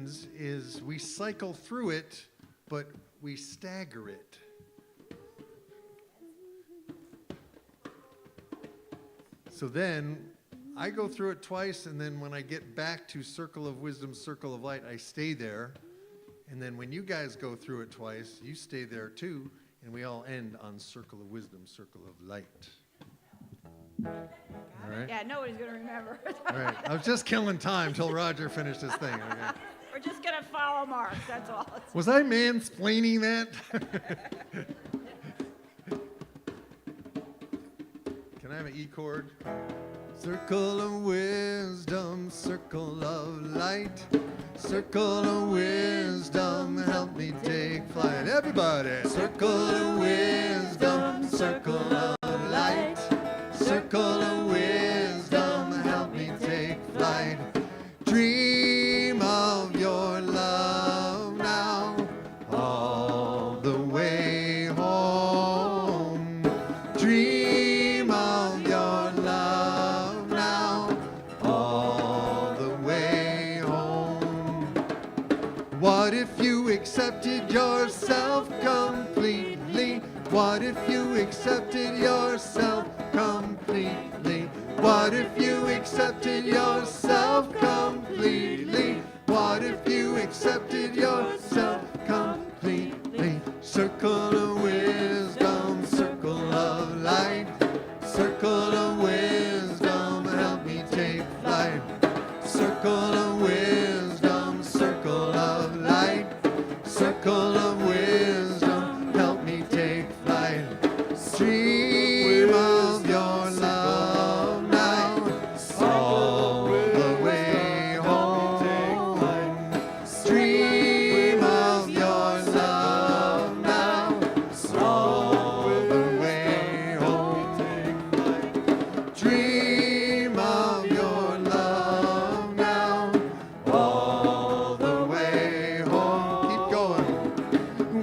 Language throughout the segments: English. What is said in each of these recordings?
happens is we cycle through it, but we stagger it. So then I go through it twice, and then when I get back to Circle of Wisdom, Circle of Light, I stay there. And then when you guys go through it twice, you stay there too, and we all end on Circle of Wisdom, Circle of Light. All right? Yeah, nobody's going to remember. All right. I was just killing time till Roger finished his thing. Okay? We're just going to follow Mark, that's all. Was I mansplaining that? Can I have an E chord? Circle of wisdom, circle of light. Circle of wisdom, help me take flight. Everybody! Circle of wisdom, circle of light. Circle of wisdom, help me take flight. Dream of your love now, all the way home. Dream of your love now, all the way home. What if you accepted yourself completely? What if you accepted yourself completely? What if you accepted yourself completely? What if you accepted yourself completely? Circle of wisdom, circle of light. Circle of wisdom, help me take flight. Circle of wisdom, circle of light. Circle of wisdom, help me take flight. Dream of your love now, all the way home. Dream of your love now, all the way home. Dream of your love now, all the way home. Keep going.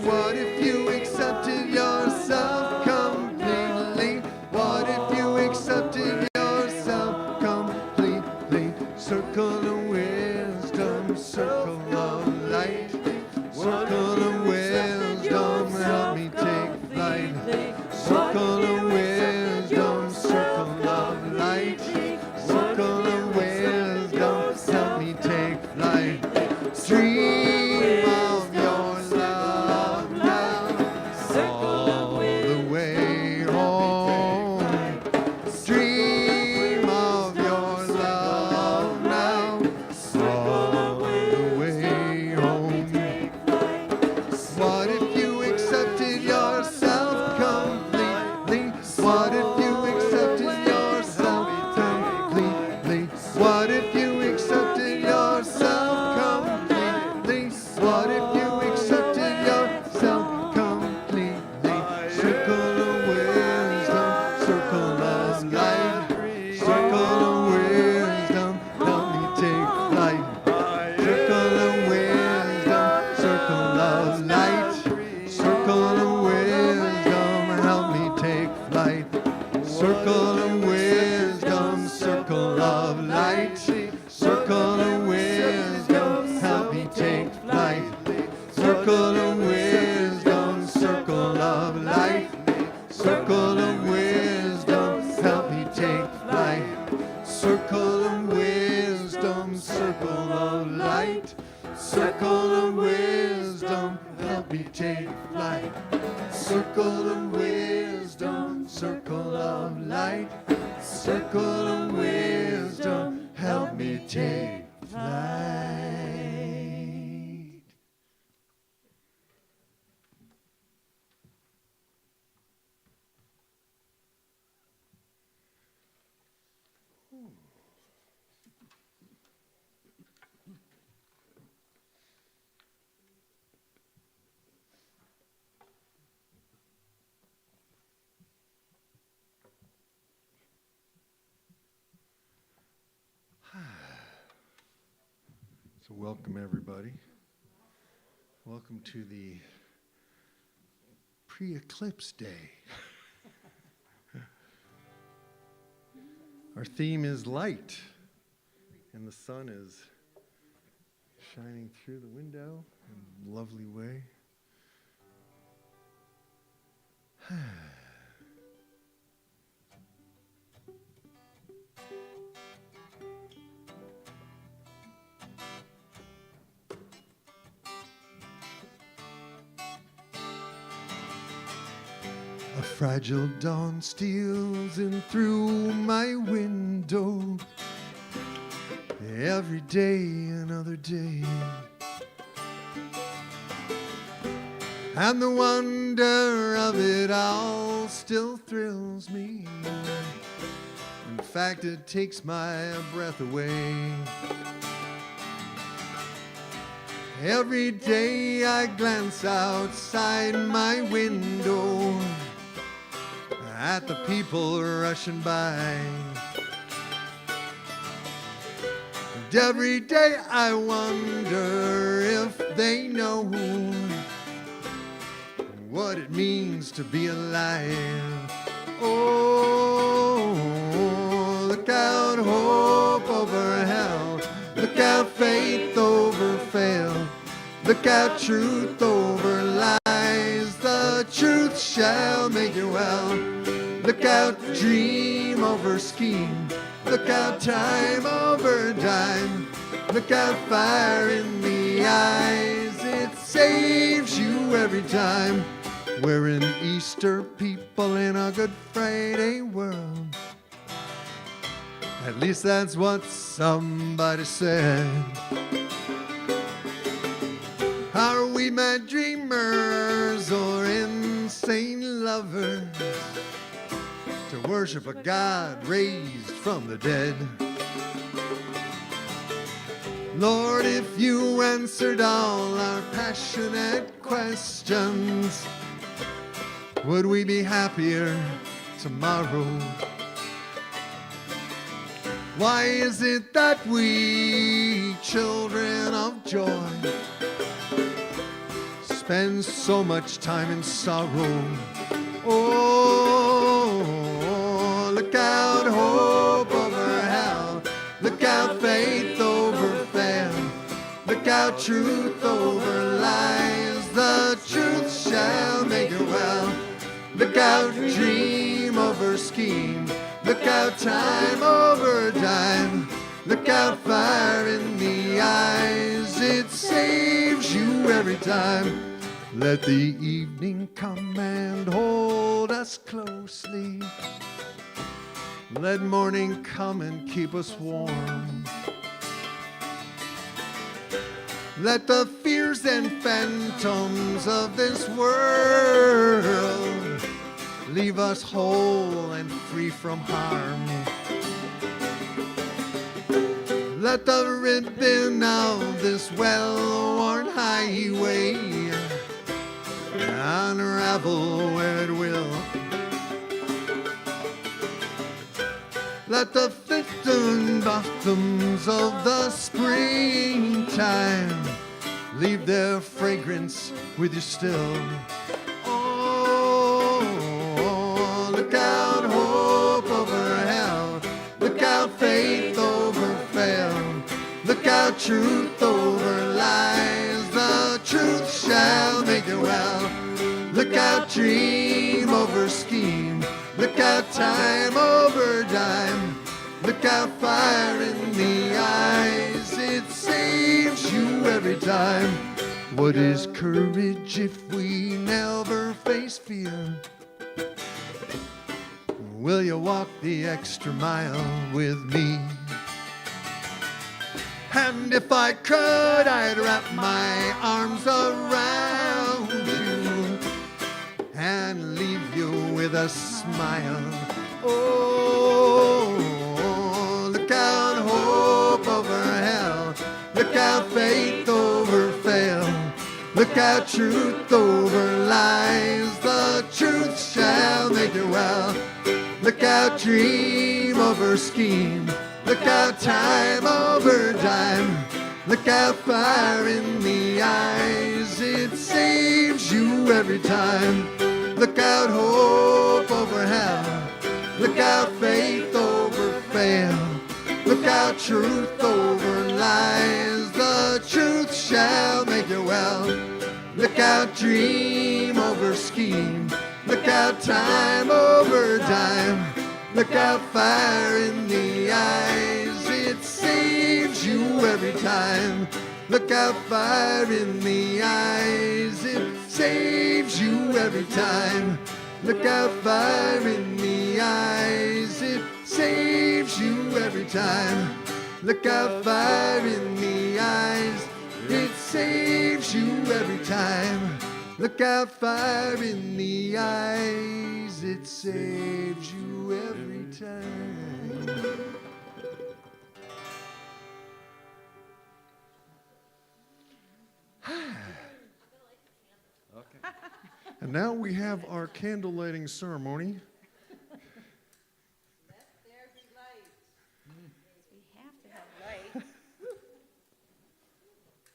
What if you accepted yourself completely? What if you accepted yourself completely? Circle of wisdom, circle of light. Circle of wisdom, help me take flight. Circle of wisdom, circle of light. Circle of wisdom, help me take flight. Dream of your love now, all the way home. Dream of your love now, all the way home. What if you accepted yourself completely? What if you accepted yourself completely? What if you accepted yourself completely? What if you accepted yourself completely? Circle of wisdom, circle of light. Circle of wisdom, help me take flight. Circle of wisdom, circle of light. Circle of wisdom, help me take flight. Circle of wisdom, circle of light. Circle of wisdom, help me take flight. Circle of wisdom, circle of light. Circle of wisdom, help me take flight. Circle of wisdom, circle of light. Circle of wisdom, help me take flight. Circle of wisdom, circle of light. Circle of wisdom, help me take flight. So welcome everybody. Welcome to the pre-eclipse day. Our theme is light, and the sun is shining through the window in a lovely way. A fragile dawn steals in through my window. Every day, another day. And the wonder of it all still thrills me. In fact, it takes my breath away. Every day I glance outside my window at the people rushing by. And every day I wonder if they know what it means to be alive. Oh, look out, hope over hell. Look out, faith over fail. Look out, truth over lies. The truth shall make you well. Look out, dream over scheme. Look out, time over dime. Look out, fire in the eyes. It saves you every time. We're an Easter people in a Good Friday world. At least that's what somebody said. Are we mad dreamers or insane lovers to worship a God raised from the dead? Lord, if you answered all our passionate questions, would we be happier tomorrow? Why is it that we, children of joy, spend so much time in sorrow? Oh, look out, hope over hell. Look out, faith over fail. Look out, truth over lies. The truth shall make you well. Look out, dream over scheme. Look out, time over dime. Look out, fire in the eyes. It saves you every time. Let the evening come and hold us closely. Let morning come and keep us warm. Let the fears and phantoms of this world leave us whole and free from harm. Let the ribbon of this well-worn highway unravel where it will. Let the fifth and bottoms of the springtime leave their fragrance with you still. Oh, look out, hope over hell. Look out, faith over fail. Look out, truth over lies. The truth shall make you well. Look out, dream over scheme. Look out, time over dime. Look out, fire in the eyes. It saves you every time. What is courage if we never face fear? Will you walk the extra mile with me? And if I could, I'd wrap my arms around you and leave you with a smile. Oh, look out, hope over hell. Look out, faith over fail. Look out, truth over lies. The truth shall make you well. Look out, dream over scheme. Look out, time over dime. Look out, fire in the eyes. It saves you every time. Look out, hope over hell. Look out, faith over fail. Look Look out, truth over lies. The truth shall make you well. Look out, dream over scheme. Look out, time over dime. Look out, fire in the eyes. It saves you every time. Look out, fire in the eyes. It saves you every time. Look out, fire in the eyes. It saves you every time. Look out, fire in the eyes. It saves you every time. Look out, fire in the eyes. It saves you every time. And now we have our candle lighting ceremony. We have to have light.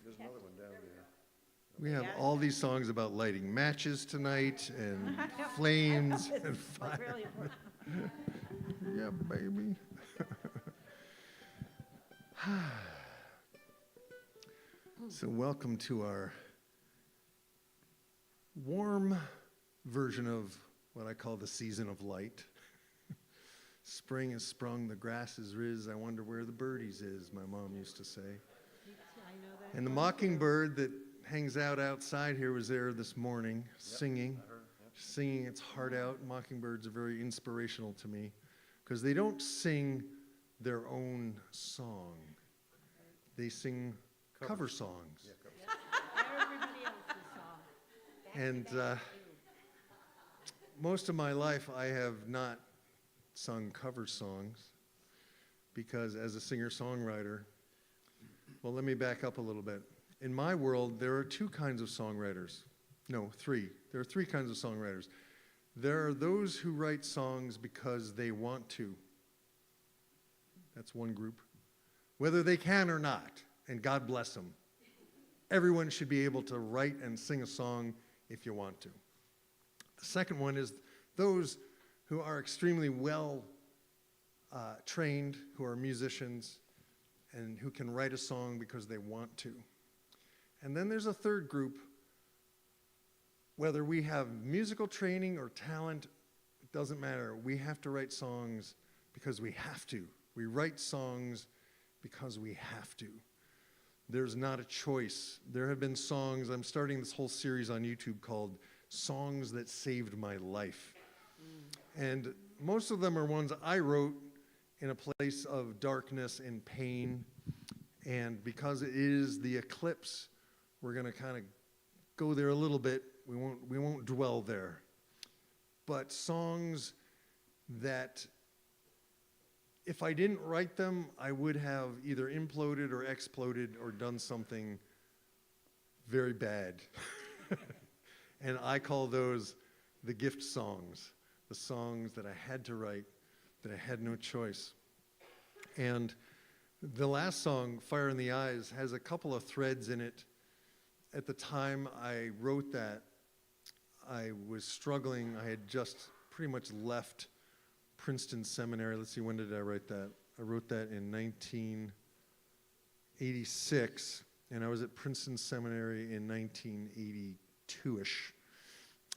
There's another one down there. We have all these songs about lighting matches tonight and flames and fire. Really important. Yeah, baby. So welcome to our warm version of what I call the season of light. Spring has sprung, the grass is riz, I wonder where the birdies is, my mom used to say. And the mockingbird that hangs out outside here was there this morning, singing its heart out. Mockingbirds are very inspirational to me because they don't sing their own song. They sing cover songs. Everybody else's song. And most of my life, I have not sung cover songs because as a singer-songwriter, well, let me back up a little bit. In my world, there are two kinds of songwriters. No, three. There are three kinds of songwriters. There are those who write songs because they want to. That's one group. Whether they can or not, and God bless them. Everyone should be able to write and sing a song if you want to. The second one is those who are extremely well trained, who are musicians, and who can write a song because they want to. And then there's a third group, whether we have musical training or talent, it doesn't matter. We have to write songs because we have to. We write songs because we have to. There's not a choice. There have been songs, I'm starting this whole series on YouTube called Songs That Saved My Life. And most of them are ones I wrote in a place of darkness and pain. And because it is the eclipse, we're going to kind of go there a little bit. We won't dwell there. But songs that if I didn't write them, I would have either imploded or exploded or done something very bad. And I call those the gift songs, the songs that I had to write, that I had no choice. And the last song, Fire in the Eyes, has a couple of threads in it. At the time I wrote that, I was struggling. I had just pretty much left Princeton Seminary. Let's see, when did I write that? I wrote that in 1986, and I was at Princeton Seminary in 1982-ish.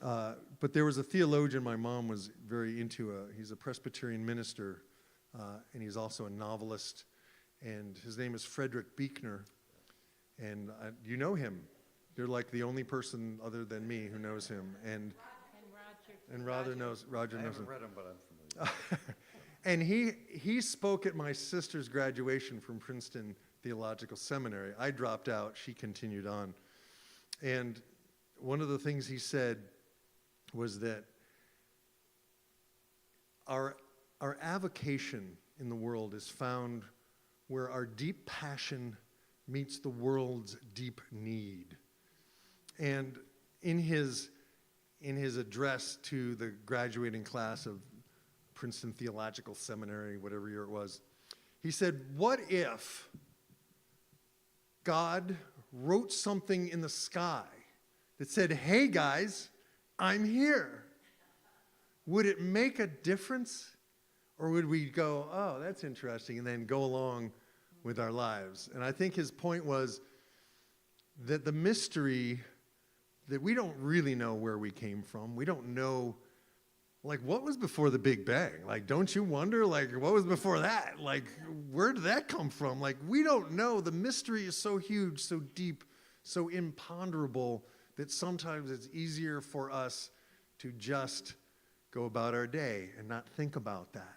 But there was a theologian my mom was very into. He's a Presbyterian minister, and he's also a novelist, and his name is Frederick Buechner, and you know him. You're like the only person other than me who knows him, and Roger knows him. I haven't read him, but I'm familiar. And he spoke at my sister's graduation from Princeton Theological Seminary. I dropped out. She continued on. And one of the things he said was that our avocation in the world is found where our deep passion meets the world's deep need. And in his address to the graduating class of Princeton Theological Seminary, whatever year it was, he said, what if God wrote something in the sky that said, hey guys, I'm here? Would it make a difference? Or would we go, oh, that's interesting, and then go along with our lives? And I think his point was that the mystery that we don't really know where we came from. We don't know, like, what was before the Big Bang? Like, don't you wonder, like, what was before that? Like, where did that come from? Like, we don't know. The mystery is so huge, so deep, so imponderable that sometimes it's easier for us to just go about our day and not think about that.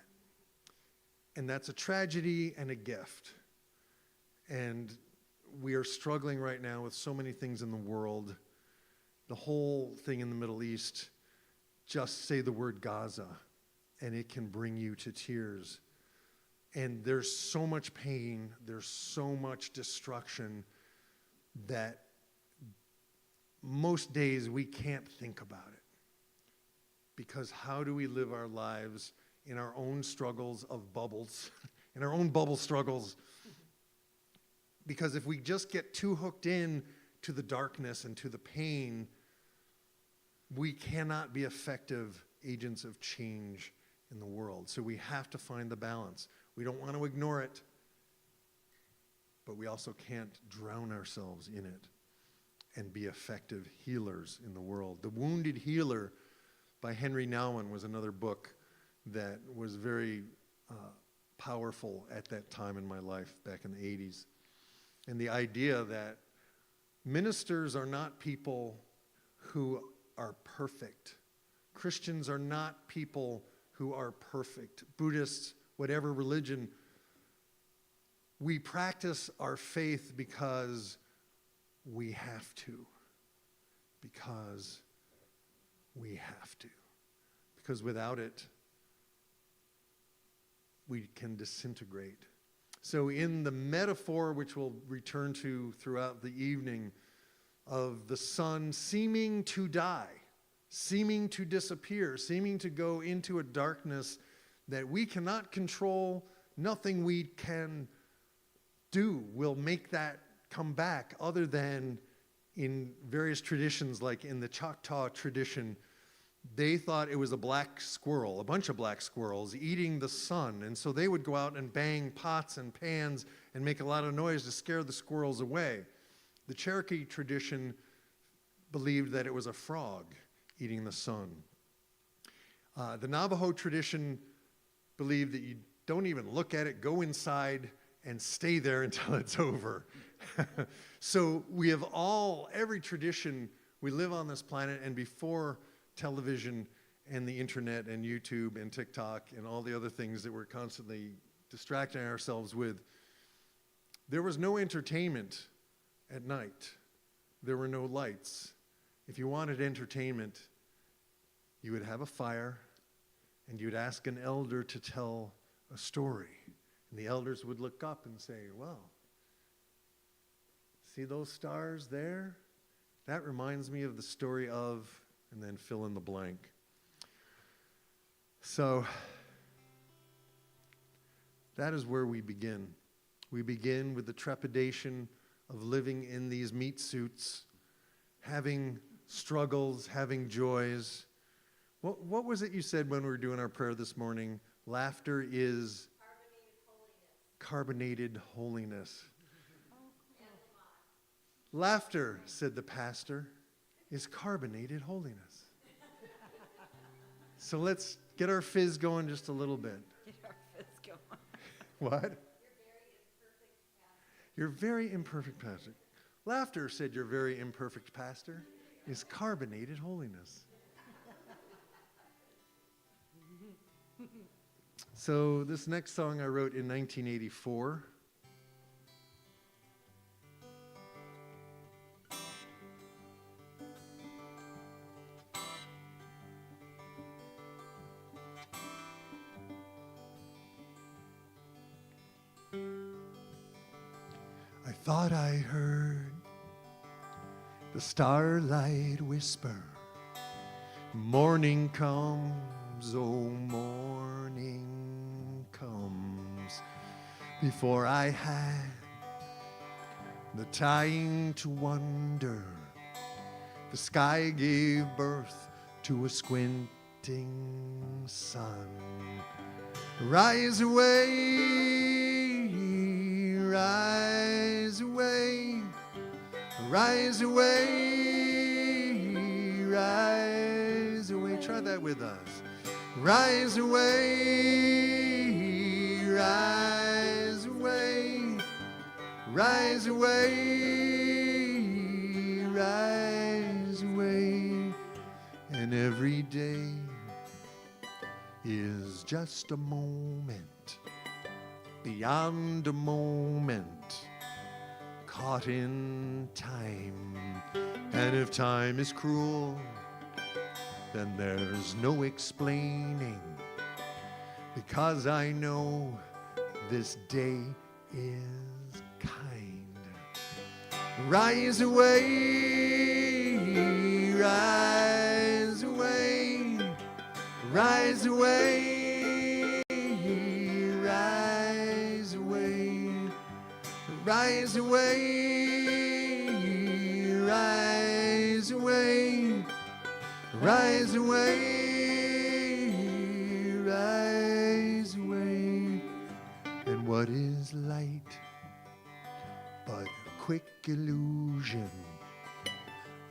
And that's a tragedy and a gift. And we are struggling right now with so many things in the world. The whole thing in the Middle East, just say the word Gaza, and it can bring you to tears. And there's so much pain, there's so much destruction that most days we can't think about it. Because how do we live our lives in our own struggles of bubbles, in our own bubble struggles? Because if we just get too hooked in to the darkness and to the pain, we cannot be effective agents of change in the world. So we have to find the balance. We don't want to ignore it, but we also can't drown ourselves in it and be effective healers in the world. The Wounded Healer by Henry Nouwen was another book that was very powerful at that time in my life back in the 80s. And the idea that ministers are not people who are perfect. Christians are not people who are perfect. Buddhists, whatever religion, we practice our faith because we have to. Because we have to. Because without it, we can disintegrate. So in the metaphor, which we'll return to throughout the evening, of the sun seeming to die, seeming to disappear, seeming to go into a darkness that we cannot control, nothing we can do will make that come back, other than in various traditions, like in the Choctaw tradition, they thought it was a black squirrel, a bunch of black squirrels eating the sun. And so they would go out and bang pots and pans and make a lot of noise to scare the squirrels away. The Cherokee tradition believed that it was a frog eating the sun. The Navajo tradition believed that you don't even look at it, go inside and stay there until it's over. So we have every tradition, we live on this planet, and before television and the internet and YouTube and TikTok and all the other things that we're constantly distracting ourselves with, there was no entertainment at night. There were no lights. If you wanted entertainment, you would have a fire and you'd ask an elder to tell a story. And the elders would look up and say, well, see those stars there? That reminds me of the story of, and then fill in the blank. So that is where we begin. We begin with the trepidation of living in these meat suits, having struggles, having joys. What was it you said when we were doing our prayer this morning? Laughter is carbonated holiness. Laughter, said the pastor, is carbonated holiness. So let's get our fizz going just a little bit. Get our fizz going. What? Your very imperfect pastor. Laughter, said your very imperfect pastor, is carbonated holiness. So this next song I wrote in 1984. I thought I heard the starlight whisper, morning comes, oh morning comes. Before I had the time to wonder, the sky gave birth to a squint sun. Rise away, rise away, rise away, rise away. Try that with us. Rise away, rise away, rise away, rise away. And every day is just a moment, beyond a moment, caught in time. And if time is cruel, then there's no explaining, because I know this day is kind. Rise away, rise away, rise away, rise away, rise away, rise away, rise away, rise away. And what is light but a quick illusion?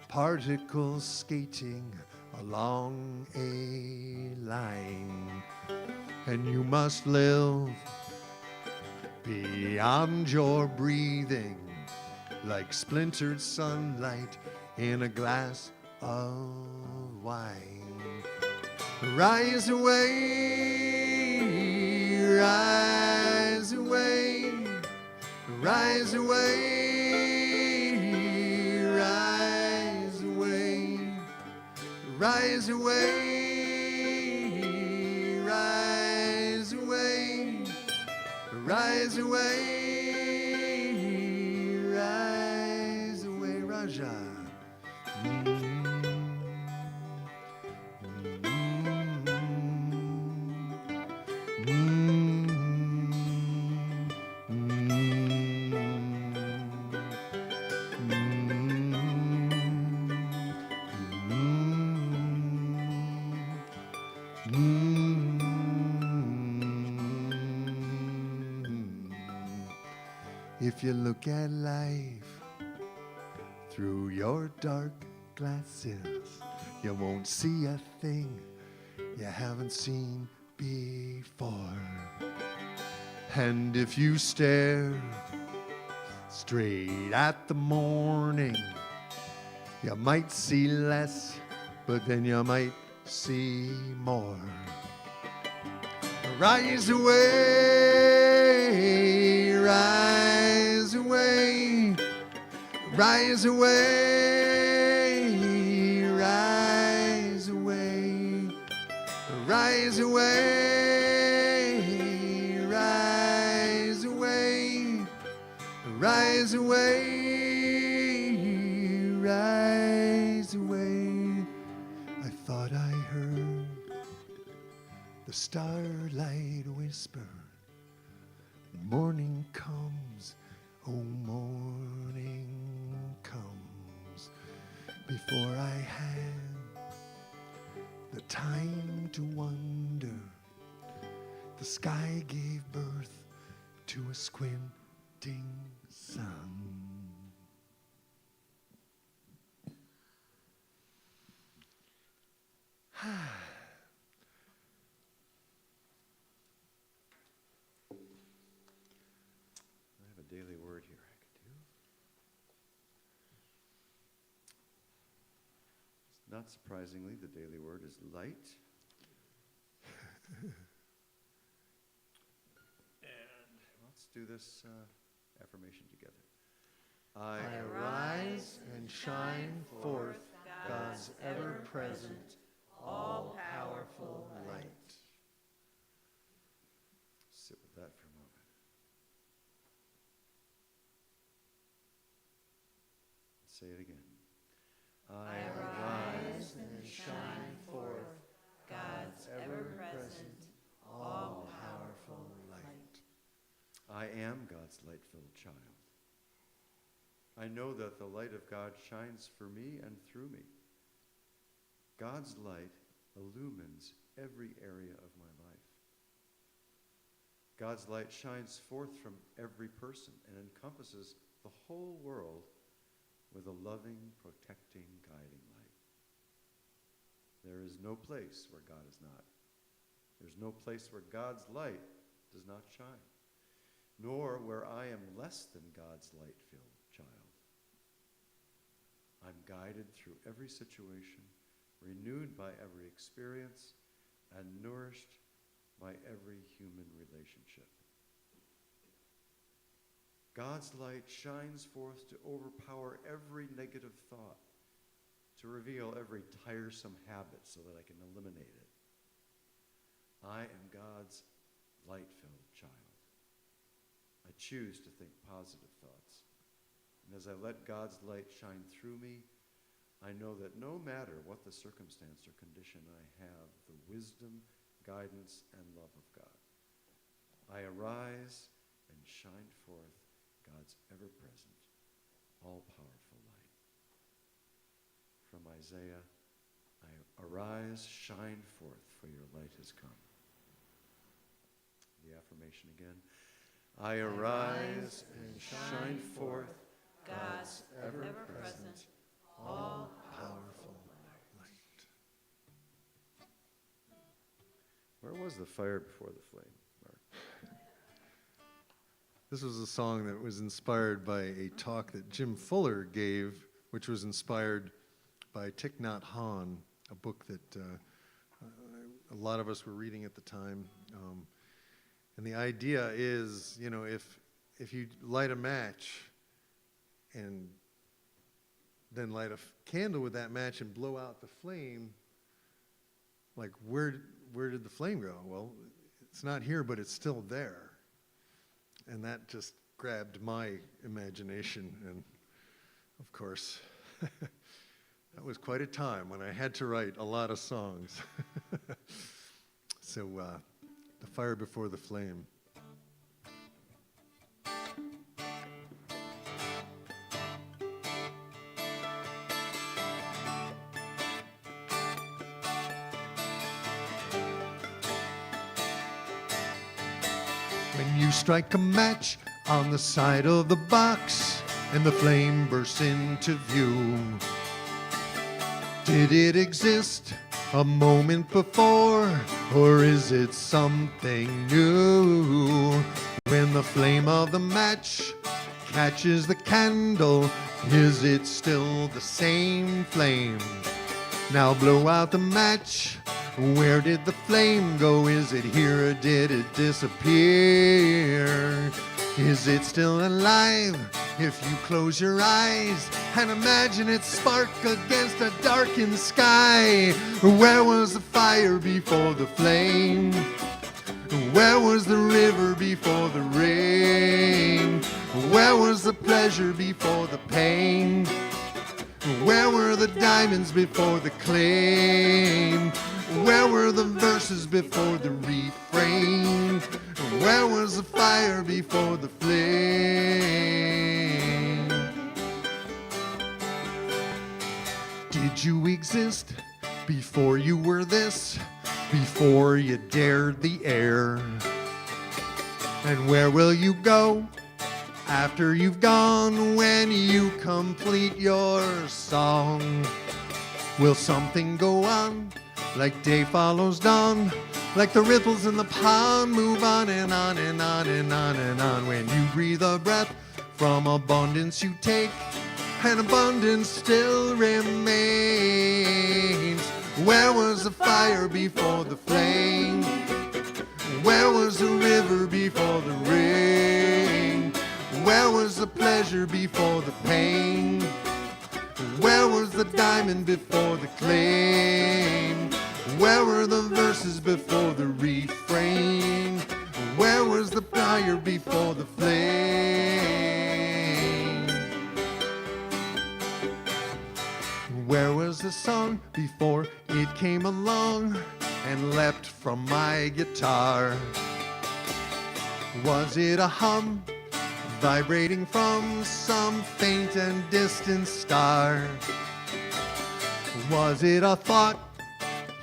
Particles skating along a line, and you must live beyond your breathing, like splintered sunlight in a glass of wine. Rise away, rise away, rise away, rise away, rise away, rise away, rise away, rise away, Raja. If you look at life through your dark glasses, you won't see a thing you haven't seen before. And if you stare straight at the morning, you might see less, but then you might see more. Rise away, rise away, rise away, rise away, rise away, rise away, rise away, rise away. I thought I heard the starlight whisper, morning comes, oh morning comes. Before I had the time to wonder, the sky gave birth to a squinting sun. Daily word here I could do. Not surprisingly, the daily word is light. And let's do this affirmation together. I arise and shine forth God's ever-present, all-powerful light. Sit with that for a moment. Say it again. I arise and shine forth God's ever-present, all-powerful light. I am God's light-filled child. I know that the light of God shines for me and through me. God's light illumines every area of my life. God's light shines forth from every person and encompasses the whole world with a loving, protecting, guiding light. There is no place where God is not. There's no place where God's light does not shine, nor where I am less than God's light-filled child. I'm guided through every situation, renewed by every experience, and nourished by every human relationship. God's light shines forth to overpower every negative thought, to reveal every tiresome habit so that I can eliminate it. I am God's light-filled child. I choose to think positive thoughts. And as I let God's light shine through me, I know that no matter what the circumstance or condition I have, the wisdom, guidance, and love of God. I arise and shine forth God's ever-present, all-powerful light. From Isaiah, I arise, shine forth, for your light has come. The affirmation again. I arise and shine forth God's ever-present, all-powerful light. Where was the fire before the flame, Mark? This was a song that was inspired by a talk that Jim Fuller gave, which was inspired by Thich Nhat Hanh, a book that a lot of us were reading at the time. And the idea is, you know, if you light a match and then light a candle with that match and blow out the flame, like where did the flame go? Well, it's not here, but it's still there. And that just grabbed my imagination. And of course, that was quite a time when I had to write a lot of songs. So, the fire before the flame. When you strike a match on the side of the box and the flame bursts into view, did it exist a moment before, or is it something new? When the flame of the match catches the candle, is it still the same flame? Now blow out the match. Where did the flame go? Is it here or did it disappear? Is it still alive if you close your eyes and imagine it spark against a darkened sky? Where was the fire before the flame? Where was the river before the rain? Where was the pleasure before the pain? Where were the diamonds before the claim? Where were the verses before the refrain? Where was the fire before the flame? Did you exist before you were this? Before you dared the air? And where will you go after you've gone, when you complete your song? Will something go on like day follows dawn? Like the ripples in the pond move on and on and on and on and on. When you breathe a breath from abundance you take, and abundance still remains. Where was the fire before the flame? Where was the river before the rain? Where was the pleasure before the pain? Where was the diamond before the claim? Where were the verses before the refrain? Where was the fire before the flame? Where was the song before it came along and leapt from my guitar? Was it a hum vibrating from some faint and distant star? Was it a thought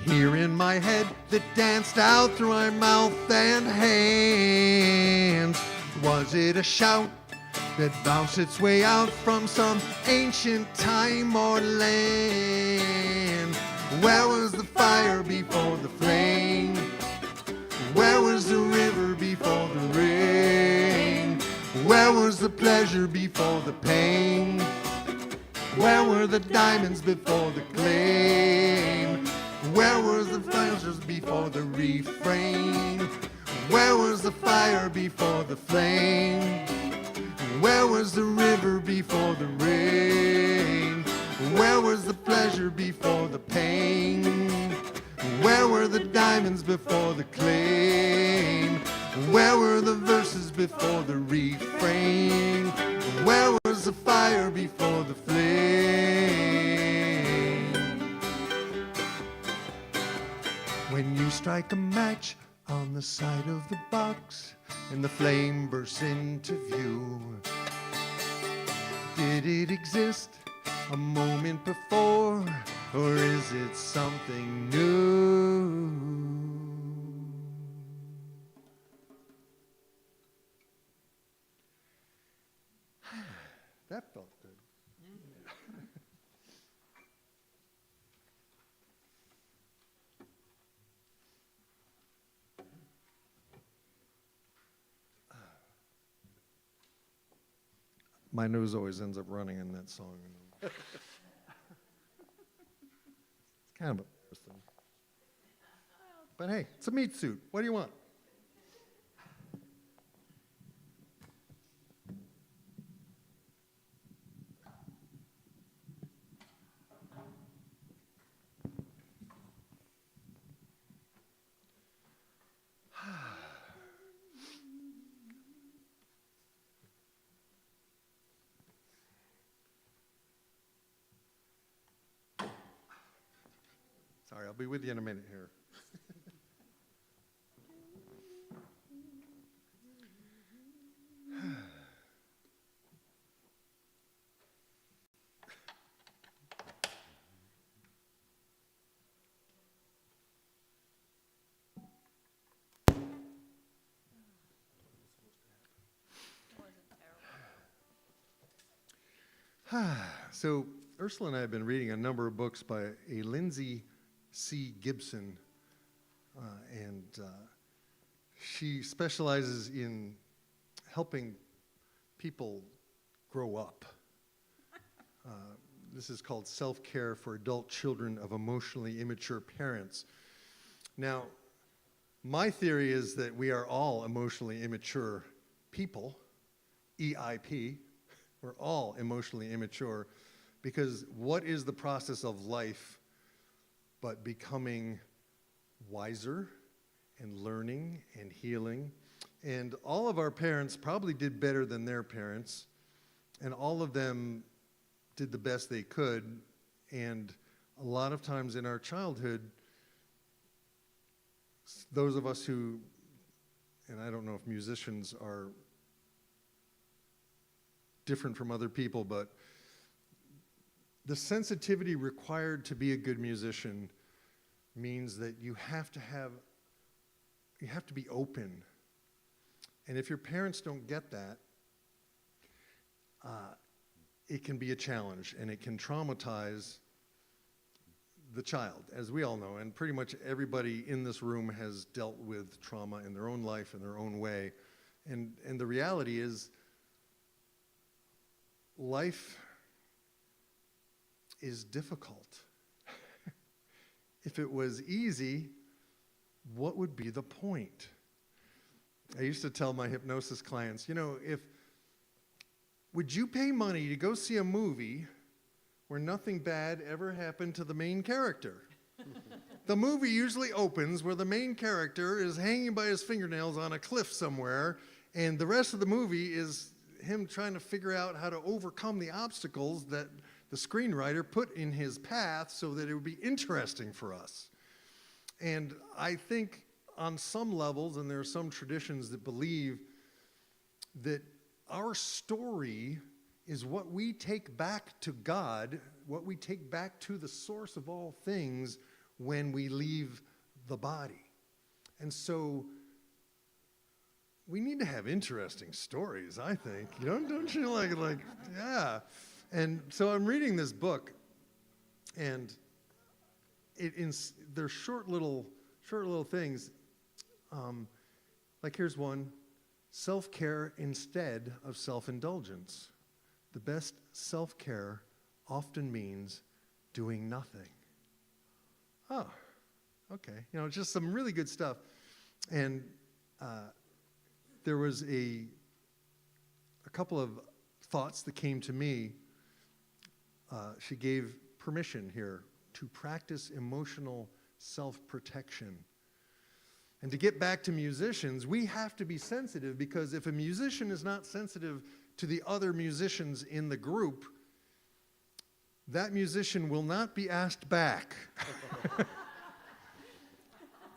here in my head that danced out through my mouth and hands? Was it a shout that bounced its way out from some ancient time or land? Where was the fire before the flame? Where was the river before the rain? Where was the pleasure before the pain? Where were the diamonds before the claim? Where was the pleasures before the refrain? Where was the fire before the flame? Where was the river before the rain? Where was the pleasure before the pain? Where were the diamonds before the claim? Where were the verses before the refrain? Where was the fire before the flame? When you strike a match on the side of the box and the flame bursts into view, did it exist a moment before, or is it something new? That felt good. My nose always ends up running in that song. It's kind of embarrassing. But hey, it's a meat suit. What do you want? Sorry, I'll be with you in a minute here. So Ursula and I have been reading a number of books by a Lindsay C. Gibson, and she specializes in helping people grow up. This is called Self-Care for Adult Children of Emotionally Immature Parents. Now, my theory is that we are all emotionally immature people, EIP. We're all emotionally immature, because what is the process of life but becoming wiser and learning and healing? And all of our parents probably did better than their parents, and all of them did the best they could. And a lot of times in our childhood, those of us who, and I don't know if musicians are different from other people, but the sensitivity required to be a good musician means that you have to be open. And if your parents don't get that, it can be a challenge, and it can traumatize the child, as we all know. And pretty much everybody in this room has dealt with trauma in their own life, in their own way. And the reality is, life is difficult. If it was easy, what would be the point? I used to tell my hypnosis clients, would you pay money to go see a movie where nothing bad ever happened to the main character? The movie usually opens where the main character is hanging by his fingernails on a cliff somewhere, and the rest of the movie is him trying to figure out how to overcome the obstacles that the screenwriter put in his path so that it would be interesting for us. And I think on some levels, and there are some traditions that believe that our story is what we take back to God, what we take back to the source of all things when we leave the body. And so we need to have interesting stories, I think. Don't you like, yeah. And so I'm reading this book, and they're short little things. Like here's one: self-care instead of self-indulgence. The best self-care often means doing nothing. Oh, okay. Just some really good stuff. And there was a couple of thoughts that came to me. She gave permission here to practice emotional self-protection. And to get back to musicians, we have to be sensitive, because if a musician is not sensitive to the other musicians in the group, that musician will not be asked back.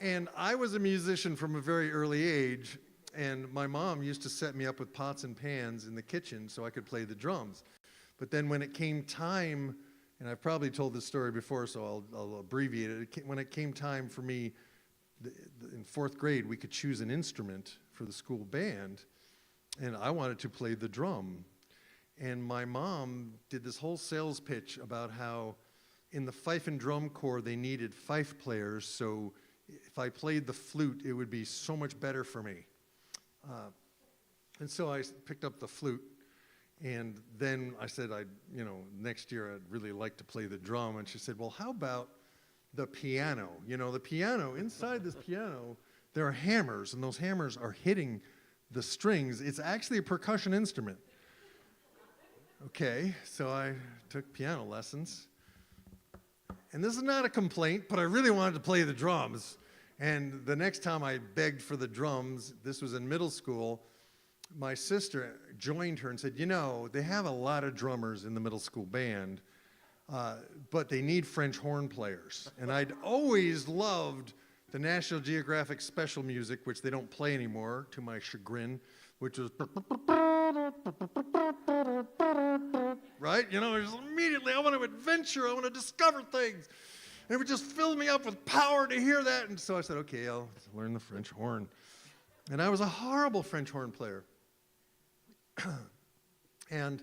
And I was a musician from a very early age, and my mom used to set me up with pots and pans in the kitchen so I could play the drums. But then when it came time, and I've probably told this story before, so I'll abbreviate it. When it came time for me, in fourth grade, we could choose an instrument for the school band, and I wanted to play the drum. And my mom did this whole sales pitch about how in the fife and drum corps they needed fife players, so if I played the flute, it would be so much better for me. And so I picked up the flute, and then I said, next year I'd really like to play the drum. And she said, well, how about the piano? The piano, inside this piano, there are hammers, and those hammers are hitting the strings. It's actually a percussion instrument. Okay, so I took piano lessons. And this is not a complaint, but I really wanted to play the drums. And the next time I begged for the drums, this was in middle school, my sister joined her and said, they have a lot of drummers in the middle school band, but they need French horn players. And I'd always loved the National Geographic special music, which they don't play anymore, to my chagrin, which was... right? Just immediately, I want to adventure, I want to discover things. And it would just fill me up with power to hear that. And so I said, okay, I'll learn the French horn. And I was a horrible French horn player. And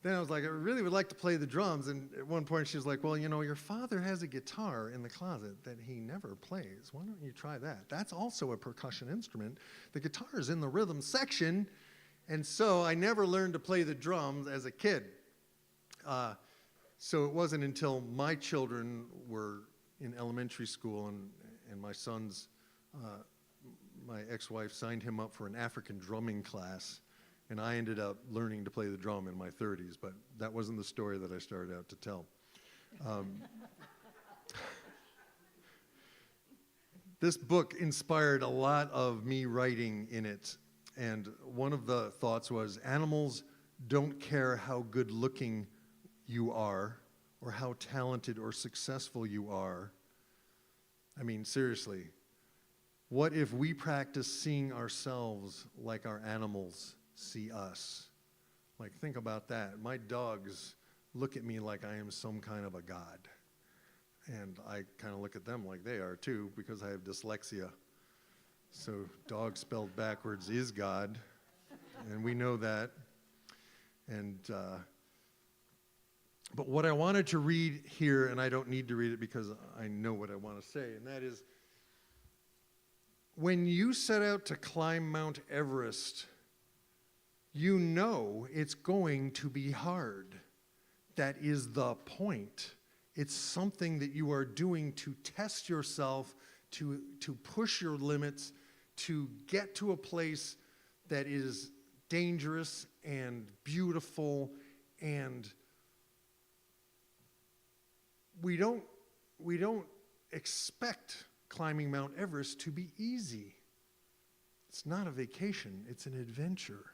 then I was like, I really would like to play the drums. And at one point she was like, well, your father has a guitar in the closet that he never plays. Why don't you try that? That's also a percussion instrument. The guitar is in the rhythm section. And so I never learned to play the drums as a kid. So it wasn't until my children were in elementary school and my son's, my ex-wife signed him up for an African drumming class, and I ended up learning to play the drum in my 30s, but that wasn't the story that I started out to tell. This book inspired a lot of me writing in it, and one of the thoughts was, animals don't care how good looking you are, or how talented or successful you are. I mean, seriously, what if we practice seeing ourselves like our animals see us? Like, think about that. My dogs look at me like I am some kind of a god. And I kind of look at them like they are too, because I have dyslexia. So dog spelled backwards is God, and we know that. And but what I wanted to read here, and I don't need to read it because I know what I want to say, and that is, when you set out to climb Mount Everest, you know it's going to be hard. That is the point. It's something that you are doing to test yourself, to push your limits, to get to a place that is dangerous and beautiful, and we don't expect climbing Mount Everest to be easy. It's not a vacation, it's an adventure.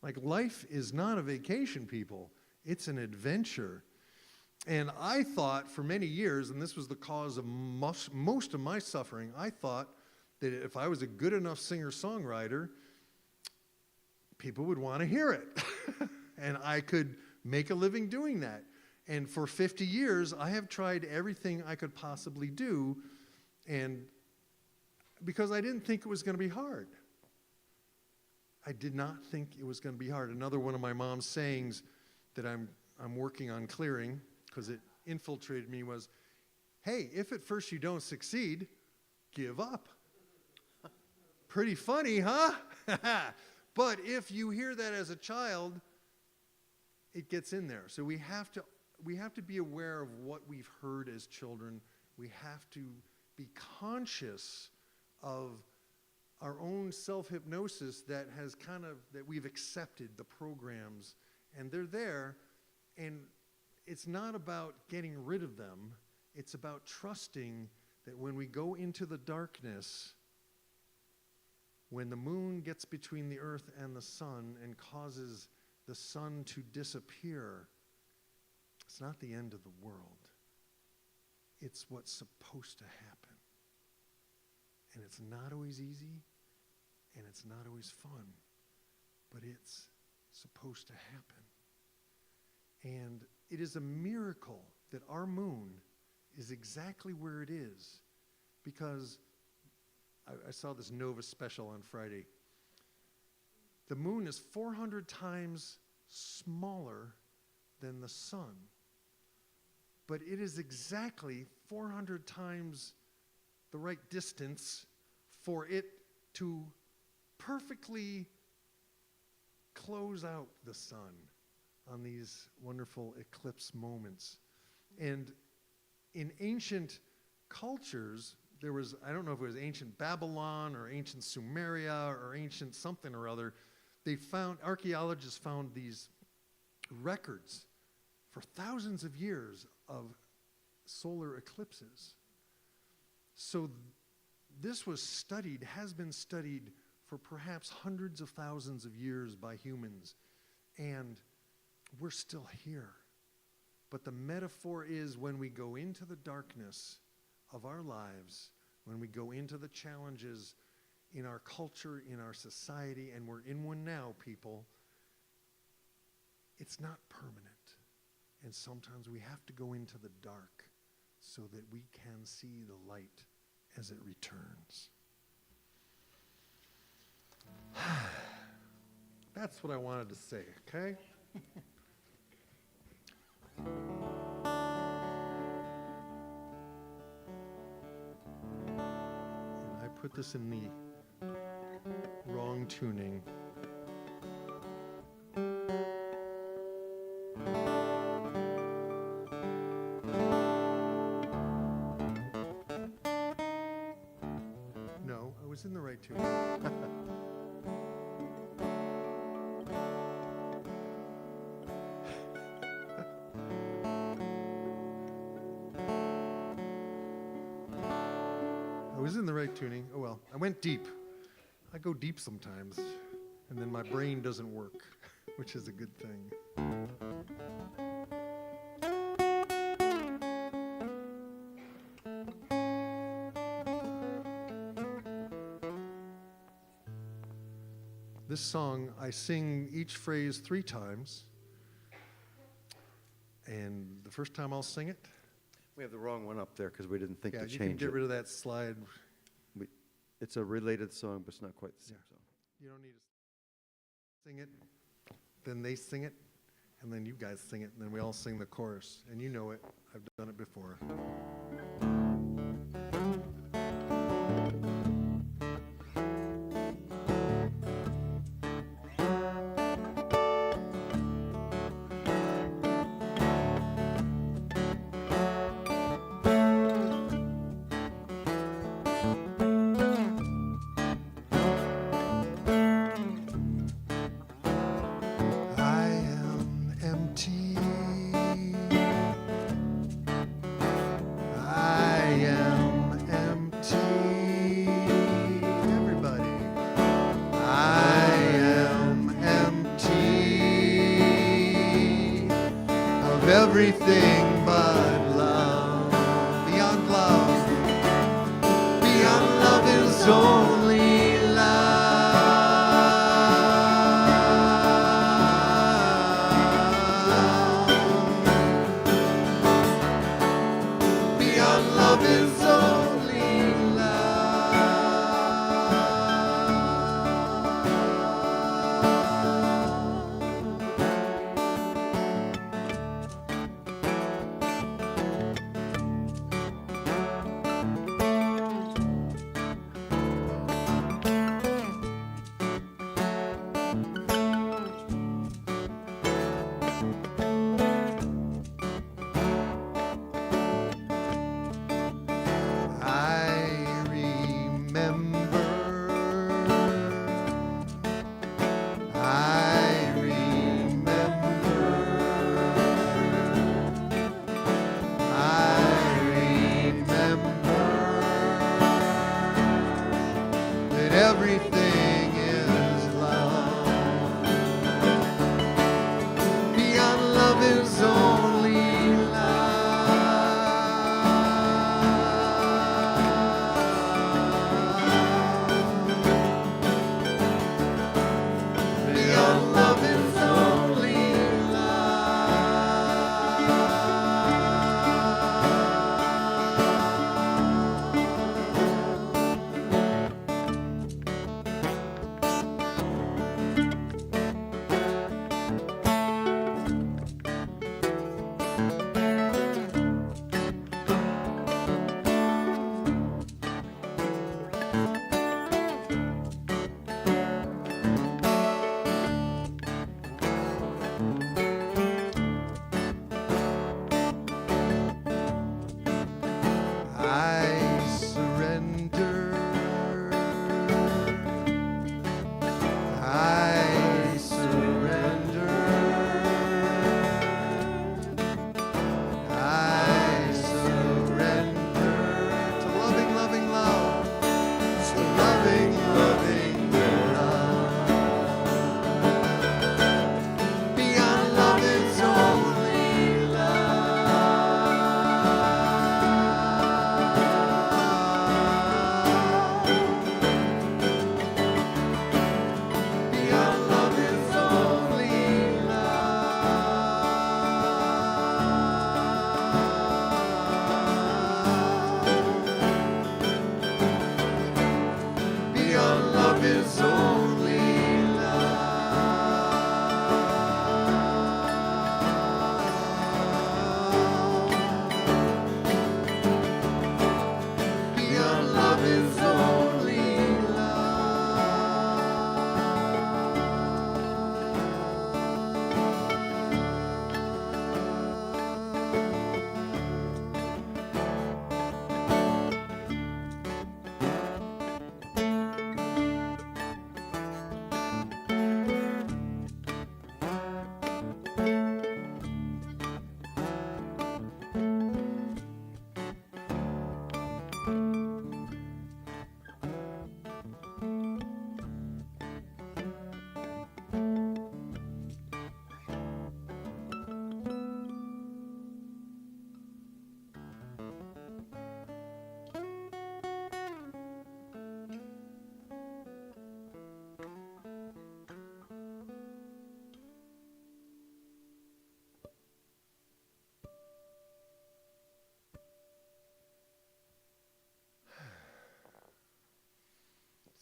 Like, life is not a vacation, people. It's an adventure. And I thought for many years, and this was the cause of most of my suffering, I thought that if I was a good enough singer-songwriter, people would want to hear it. And I could make a living doing that. And for 50 years, I have tried everything I could possibly do, and because I didn't think it was going to be hard. I did not think it was going to be hard. Another one of my mom's sayings that I'm working on clearing, because it infiltrated me, was, hey, if at first you don't succeed, give up. Pretty funny, huh? But if you hear that as a child, it gets in there. So we have to be aware of what we've heard as children. We have to be conscious of our own self-hypnosis that we've accepted the programs, and they're there, and it's not about getting rid of them. It's about trusting that when we go into the darkness, when the moon gets between the earth and the sun and causes the sun to disappear, it's not the end of the world. It's what's supposed to happen. And it's not always easy, and it's not always fun, but it's supposed to happen. And it is a miracle that our moon is exactly where it is, because I saw this Nova special on Friday. The moon is 400 times smaller than the sun, but it is exactly 400 times the right distance for it to perfectly close out the sun on these wonderful eclipse moments. And in ancient cultures, there was, I don't know if it was ancient Babylon or ancient Sumeria or ancient something or other, archaeologists found these records for thousands of years of solar eclipses. So this has been studied for perhaps hundreds of thousands of years by humans, and we're still here. But the metaphor is, when we go into the darkness of our lives, when we go into the challenges in our culture, in our society, and we're in one now, people, it's not permanent. And sometimes we have to go into the dark so that we can see the light as it returns. That's what I wanted to say, okay? And I put this in the wrong tuning. No, I was in the right tuning. I was in the right tuning. Oh well, I went deep. I go deep sometimes, and then my brain doesn't work, which is a good thing. This song, I sing each phrase 3 times, and the first time I'll sing it. We have the wrong one up there because we didn't think Yeah, to you can change get it. rid of that slide. It's a related song, but it's not quite the same song. You don't need to sing it, then they sing it, and then you guys sing it, and then we all sing the chorus. And you know it. I've done it before. Everything but love. Beyond love. Beyond love is only love. love is only love. Everything is love. Beyond love is only love. Beyond love is only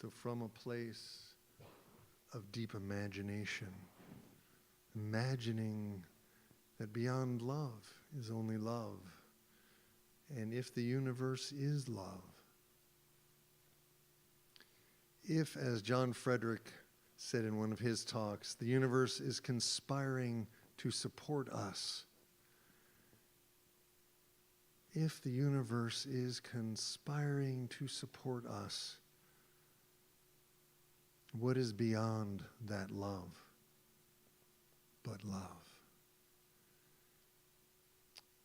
So from a place of deep imagination, imagining that beyond love is only love, and if the universe is love, if, as John Frederick said in one of his talks, the universe is conspiring to support us, if the universe is conspiring to support us, what is beyond that love but love?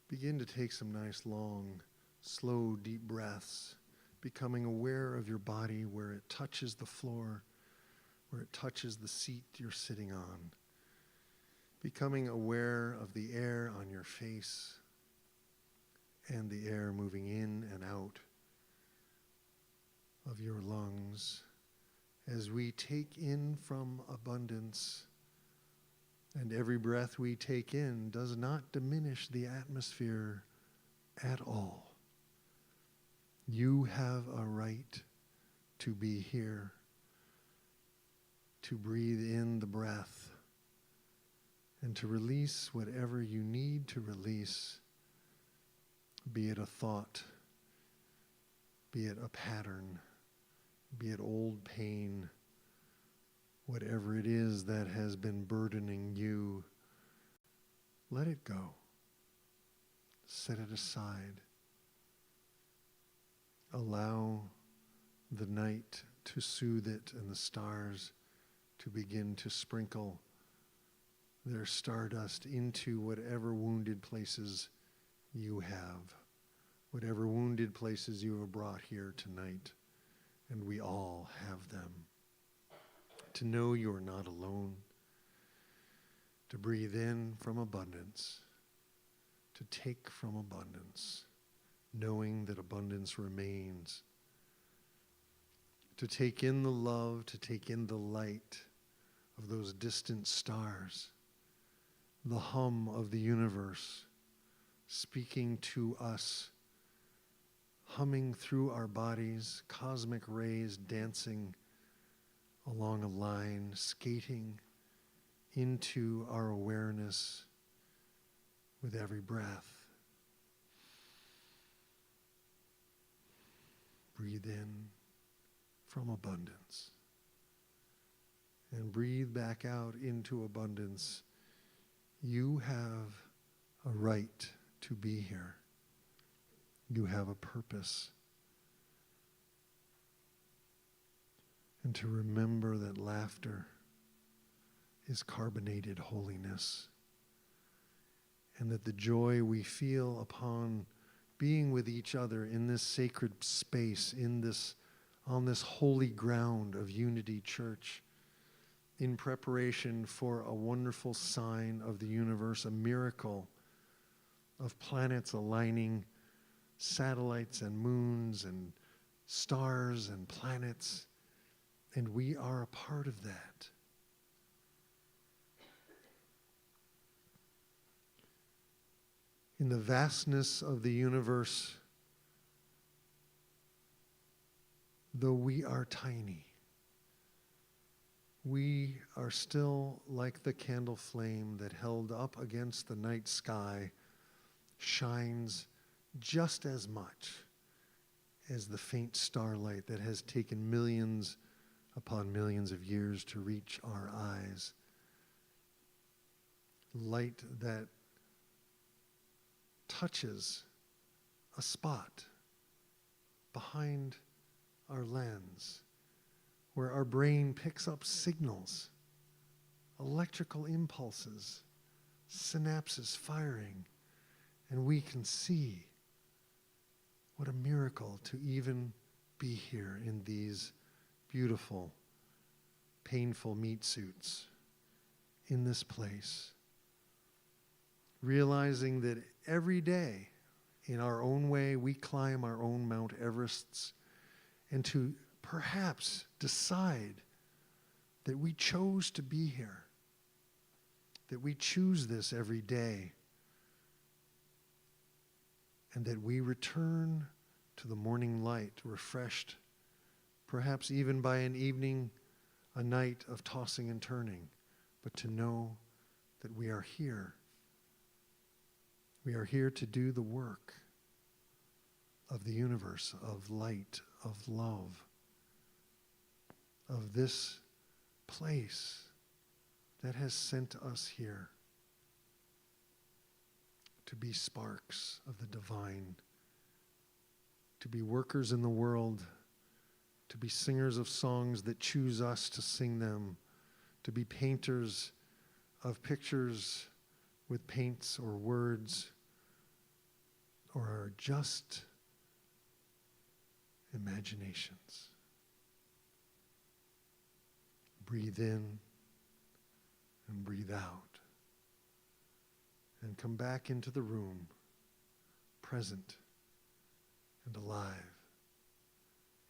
Begin to take some nice, long, slow, deep breaths, becoming aware of your body where it touches the floor, where it touches the seat you're sitting on. Becoming aware of the air on your face and the air moving in and out of your lungs as we take in from abundance. And every breath we take in does not diminish the atmosphere at all. You have a right to be here, to breathe in the breath, and to release whatever you need to release, be it a thought, be it a pattern, be it old pain, whatever it is that has been burdening you, let it go. Set it aside. Allow the night to soothe it and the stars to begin to sprinkle their stardust into whatever wounded places you have, whatever wounded places you have brought here tonight, and we all have them. To know you are not alone, to breathe in from abundance, to take from abundance, knowing that abundance remains, to take in the love, to take in the light of those distant stars, the hum of the universe speaking to us, humming through our bodies, cosmic rays dancing along a line, skating into our awareness with every breath. Breathe in from abundance and breathe back out into abundance. You have a right to be here. You have a purpose. And to remember that laughter is carbonated holiness, and that the joy we feel upon being with each other in this sacred space, on this holy ground of Unity Church, in preparation for a wonderful sign of the universe, a miracle of planets aligning, satellites and moons and stars and planets, and we are a part of that. In the vastness of the universe, though we are tiny, we are still like the candle flame that held up against the night sky shines just as much as the faint starlight that has taken millions upon millions of years to reach our eyes. Light that touches a spot behind our lens where our brain picks up signals, electrical impulses, synapses firing, and we can see. What a miracle to even be here in these beautiful, painful meat suits in this place. Realizing that every day, in our own way, we climb our own Mount Everests, and to perhaps decide that we chose to be here, that we choose this every day, and that we return to the morning light refreshed, perhaps even by an evening, a night of tossing and turning, but to know that we are here. We are here to do the work of the universe, of light, of love, of this place that has sent us here to be sparks of the divine, to be workers in the world, to be singers of songs that choose us to sing them, to be painters of pictures with paints or words, or just imaginations. Breathe in and breathe out. And come back into the room, present and alive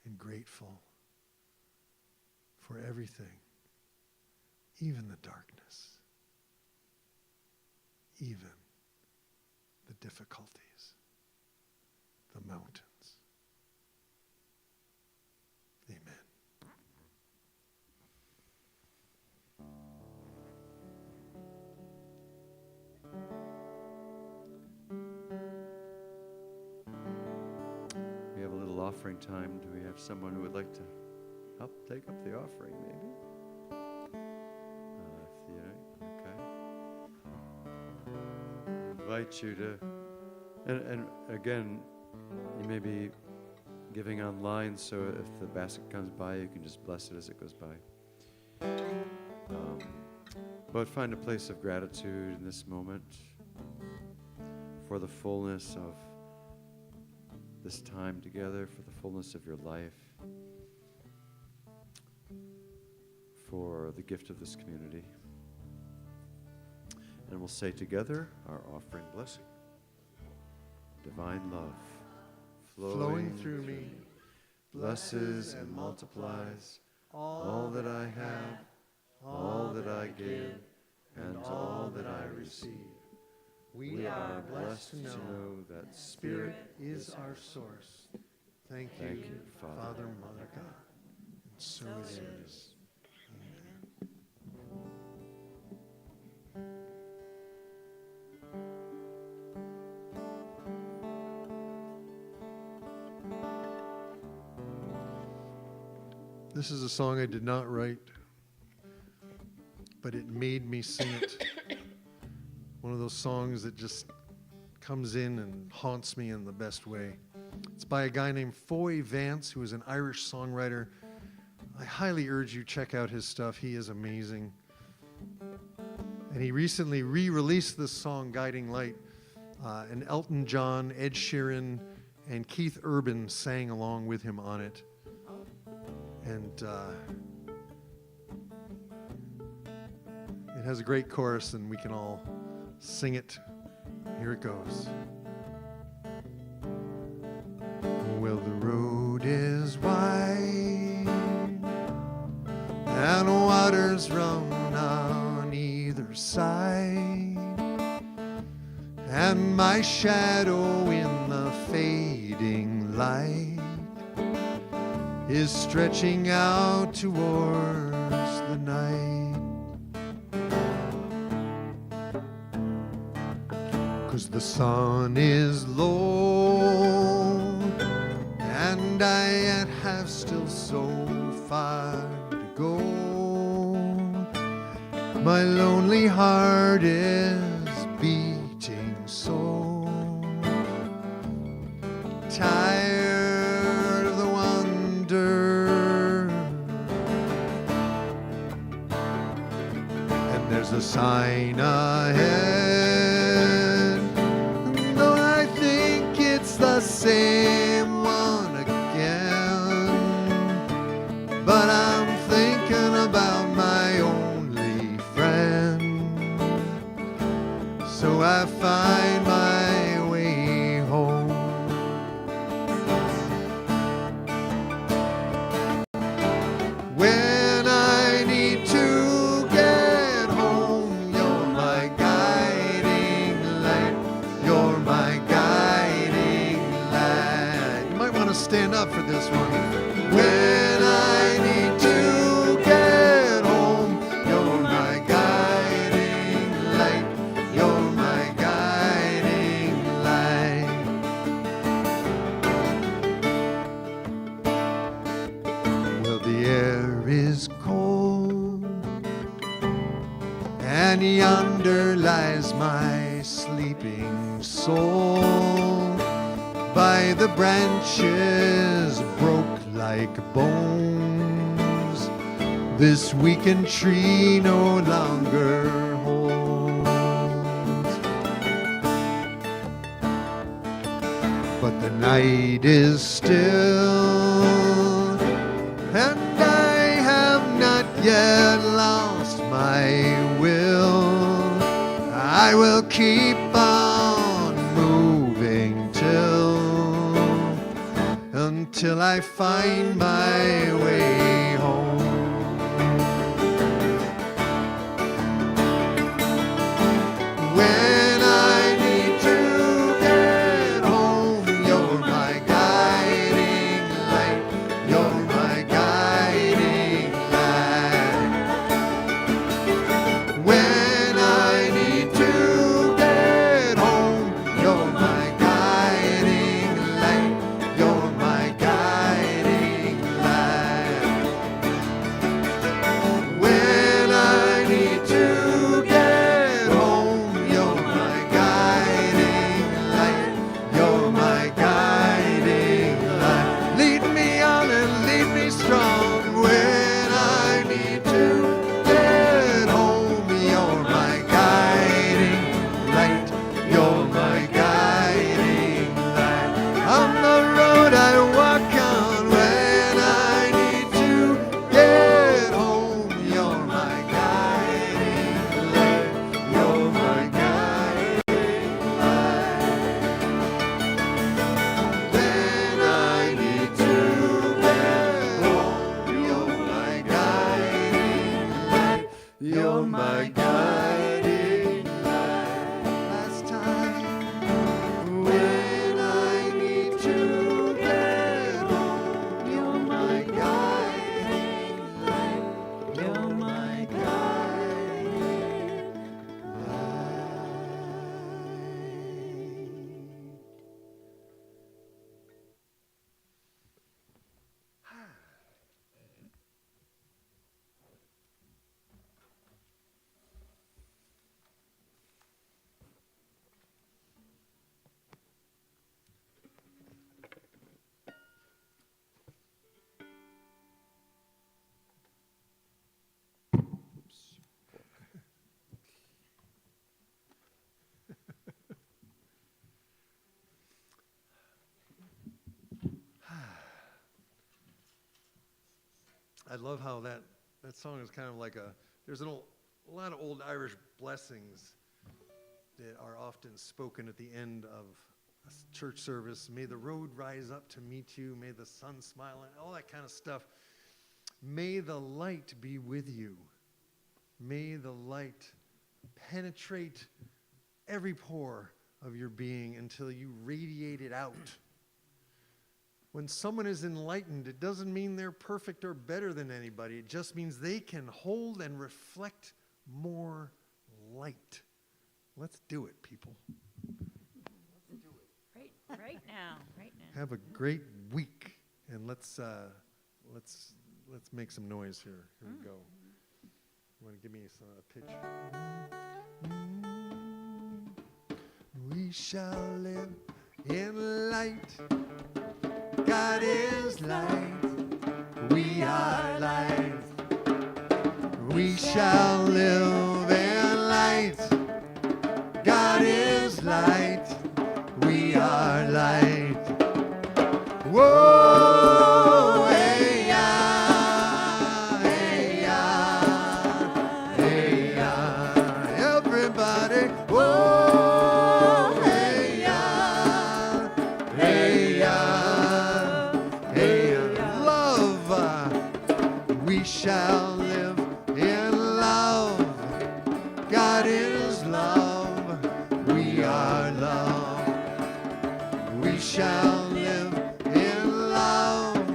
and grateful for everything, even the darkness, even the difficulties, the mountains. offering time. Do we have someone who would like to help take up the offering, maybe? Okay. Invite you to, and again, you may be giving online, so if the basket comes by, you can just bless it as it goes by. But find a place of gratitude in this moment for the fullness of this time together, for the fullness of your life, for the gift of this community. And we'll say together our offering blessing. Divine love Flowing through me, blesses and multiplies all that I have, all that I give, and all that I receive. We are blessed to know that Spirit is our source. Thank you, Father, Mother, God. And so it is. This is a song I did not write, but it made me sing it. One of those songs that just comes in and haunts me in the best way. It's by a guy named Foy Vance, who is an Irish songwriter. I highly urge you check out his stuff. He is amazing. And he recently re-released this song, Guiding Light, and Elton John, Ed Sheeran, and Keith Urban sang along with him on it. And it has a great chorus, and we can all sing it. Here it goes. Well, the road is wide, and waters run on either side, and my shadow in the fading light is stretching out towards the night. 'Cause the sun is low, and I yet have still so far to go. My lonely heart is beating so, tired of the wonder. And there's a sign ahead, though I think it's the same one again. But I'm thinking about my only friend, so I find my way home. When I need to get home, you're my guiding light. You're my guiding light. You might want to stand up for this one. When I need to get home, you're my guiding light. You're my guiding light. Well, the air is cold, and yonder lies my sleeping soul, by the branches broke like bones. This weakened tree no longer holds. But the night is still, and I have not yet lost my will. I will keep on moving until I find my way home. When I need to get home, you're my guiding light. You're my guiding light. When I need to get home, you're my guiding light. You're my guiding light. I love how that song is kind of like there's a lot of old Irish blessings that are often spoken at the end of a church service. May the road rise up to meet you. May the sun smile, and all that kind of stuff. May the light be with you. May the light penetrate every pore of your being until you radiate it out. When someone is enlightened, it doesn't mean they're perfect or better than anybody. It just means they can hold and reflect more light. Let's do it, people. Right now. Have a great week, and let's make some noise here. Here we go. You want to give me a pitch? We shall live in light. God is light. We are light. We shall live in light. God is light. We are light. Whoa, hey, yeah, hey, yeah, hey, yeah. Everybody, whoa, hey, yeah, hey, yeah, hey, yeah. Love, we shall live in love. God is love. We are love. We shall live in love.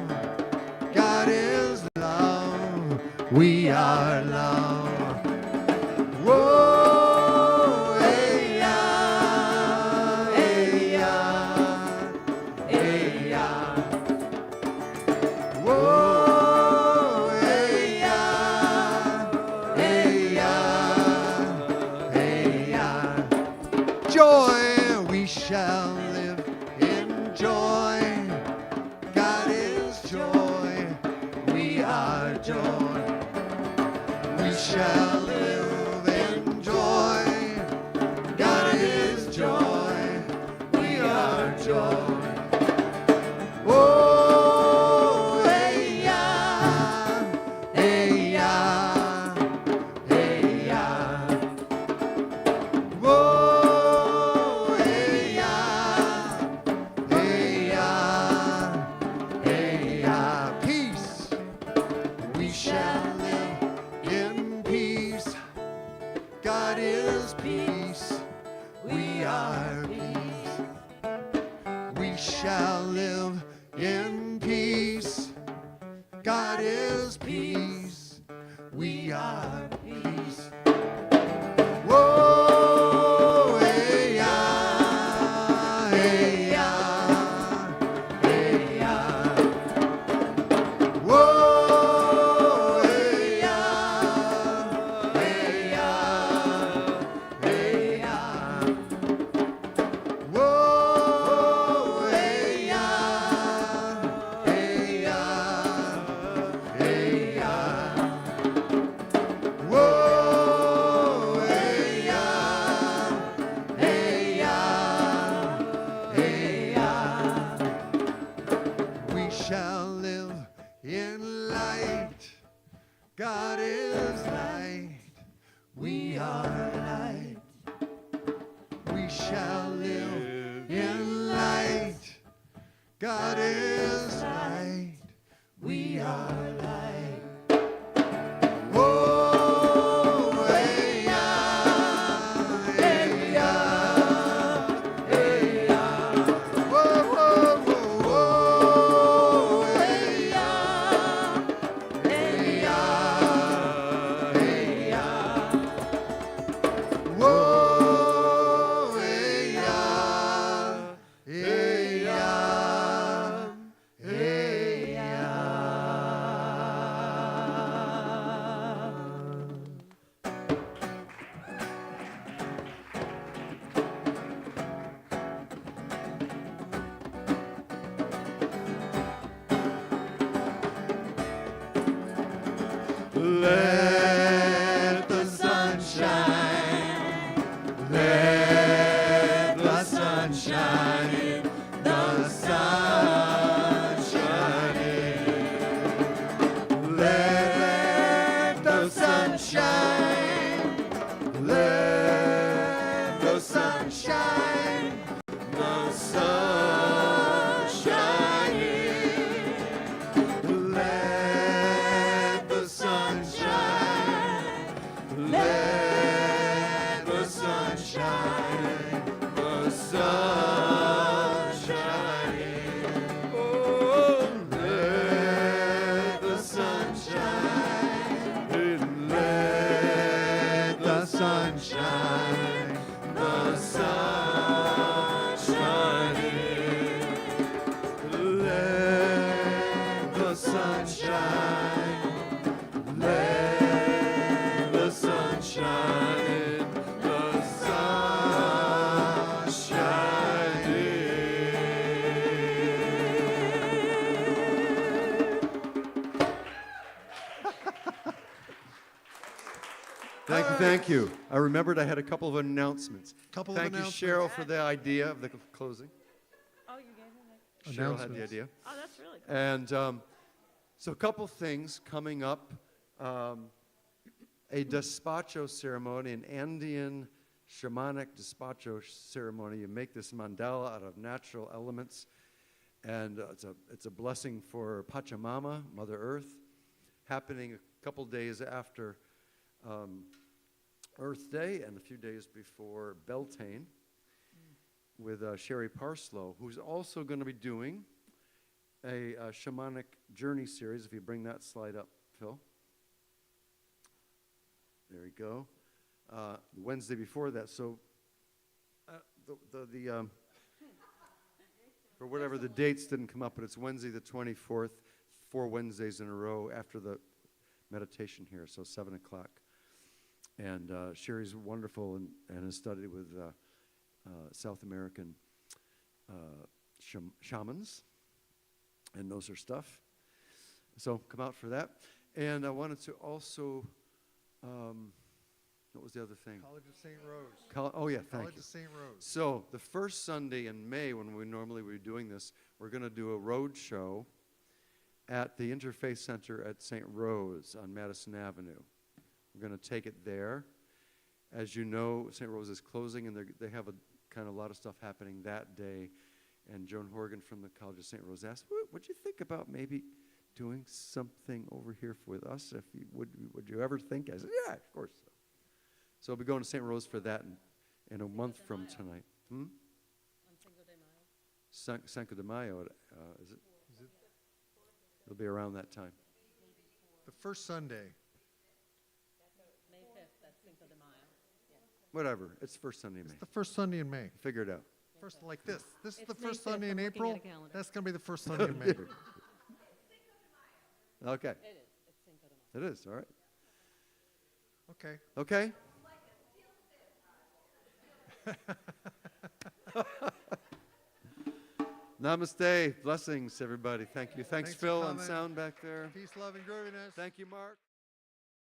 God is love. We are love. Whoa, hey, yeah, hey, yeah, hey, yeah. Whoa, hey, yeah, hey, yeah, hey, yeah. Joy, we shall live in joy. God is joy. We are joy. We shall live in joy. God is joy. We are joy. Oh, hey, yeah, hey, yeah, hey, yeah. Whoa, hey, yeah, hey, yeah, hey, yeah. Peace, we shall live in peace. God is peace. We are peace. We shall live in peace. God is peace. We are peace. Whoa, hey, yeah, hey, yeah, hey, yeah. Whoa, hey, yeah, hey, yeah, hey, yeah. Whoa, hey, yeah, hey, yeah, hey, yeah. Whoa, hey, yeah, hey, yeah, hey, yeah. We shall live in light. God is light. We are light. We shall live in light. God is light. We are light. Whoa, hey, yeah, hey, yeah, hey, yeah. Whoa, whoa, whoa, whoa, hey, yeah, hey, yeah, hey, yeah. Whoa, hey, yeah, hey, yeah, hey, yeah. Thank you. I remembered I had a couple of announcements. Couple of Thank you, announcements. Cheryl, for the idea of the closing. Oh, you gave him that? Cheryl had the Announcements. idea. Oh, that's really cool. And so a couple things coming up. A despacho ceremony, an Andean shamanic despacho ceremony. You make this mandala out of natural elements. And it's a blessing for Pachamama, Mother Earth, happening a couple days after Earth Day and a few days before Beltane with Sherry Parslow, who's also going to be doing a shamanic journey series. If you bring that slide up, Phil. There we go. Wednesday before that. So for whatever the dates didn't come up, but it's Wednesday the 24th, 4 Wednesdays in a row after the meditation here, so 7 o'clock. And Sherry's wonderful and has studied with South American shamans and knows her stuff. So come out for that. And I wanted to also, what was the other thing? College of St. Rose. Oh, yeah, thank College you. of St. Rose. So the first Sunday in May, when we normally would be doing this, we're going to do a road show at the Interfaith Center at St. Rose on Madison Avenue. We're going to take it there. As you know, St. Rose is closing, and they have a kind of lot of stuff happening that day. And Joan Horgan from the College of St. Rose asked, "Would you think about maybe doing something over here with us? If you would you ever think?" I said, "Yeah, of course." So we'll be going to St. Rose for that in a month from tonight. On Cinco de Mayo. Cinco de Mayo, is it? It'll be around that time. The first Sunday. May 5th, that's Cinco de Mayo. Yeah. Whatever. It's first Sunday in May. It's the first Sunday in May. Figure it out. First, like this. This is It's the May first 5th, Sunday in I'm looking April. at a calendar. That's going to be the first Sunday in May. Okay. It is. It's Cinco de Mayo. It is. All right. Okay. Okay. Namaste. Blessings, everybody. Thank you. Thanks Thanks for Phil, on coming. sound back there. Peace, love, and grooviness. Thank you, Mark.